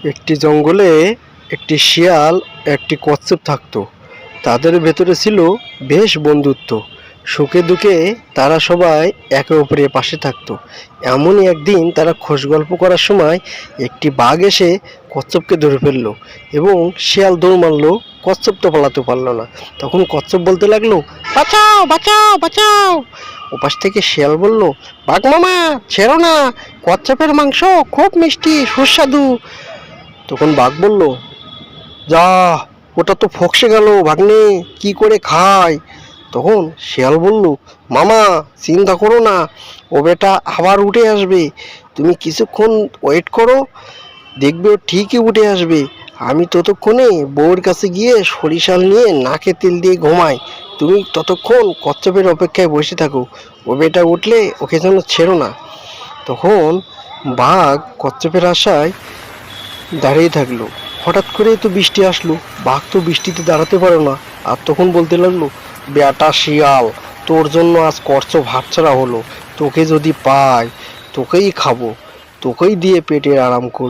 একটি জঙ্গলে একটি শিয়াল একটি কচ্ছপ থাকতো। তাদের ভেতরে ছিল বেশ বন্ধুত্ব। সুখে দুঃখে তারা সবাই একে অপরের পাশে থাকতো। এমনই একদিন তারা খোশ গল্প করার সময় একটি বাঘ এসে কচ্ছপকে ধরে ফেললো এবং শিয়াল দৌড় মারলো। কচ্ছপ তো পালাতে পারলো না। তখন কচ্ছপ বলতে লাগলো, বাঁচাও বাঁচাও বাঁচাও। ওপাশ থেকে শিয়াল বলল, বাঘ মামা ছেড়ো না, কচ্ছপের মাংস খুব মিষ্টি সুস্বাদু। তখন বাঘ বলল, যা, ওটা তো ফক্সে গেল ভাগ্নে, কি করে খায়? তখন শিয়াল বলল, মামা চিন্তা করো না, ও বেটা আবার উঠে আসবে, তুমি কিছুক্ষণ ওয়েট করো, দেখবে ও ঠিকই উঠে আসবে। আমি ততক্ষণে বউয়ের কাছে গিয়ে সরিষাল নিয়ে নাকে তেল দিয়ে ঘুমাই, তুমি ততক্ষণ কচ্ছপের অপেক্ষায় বসে থাকো, ও বেটা উঠলে ওকে যেন ছেড়ো না। তখন বাঘ কচ্ছপের আশায় দাঁড়িয়ে থাকলো। হঠাৎ করে তো বৃষ্টি আসলো। বাঘ তো বৃষ্টিতে দাঁড়াতে পারো না। আর তখন বলতে লাগলো, বেটা শিয়াল, তোর জন্য আজ কচ্ছপ হাতছাড়া হলো, তোকে যদি পাই তোকেই খাবো, তোকেই দিয়ে পেটের আরাম করবো।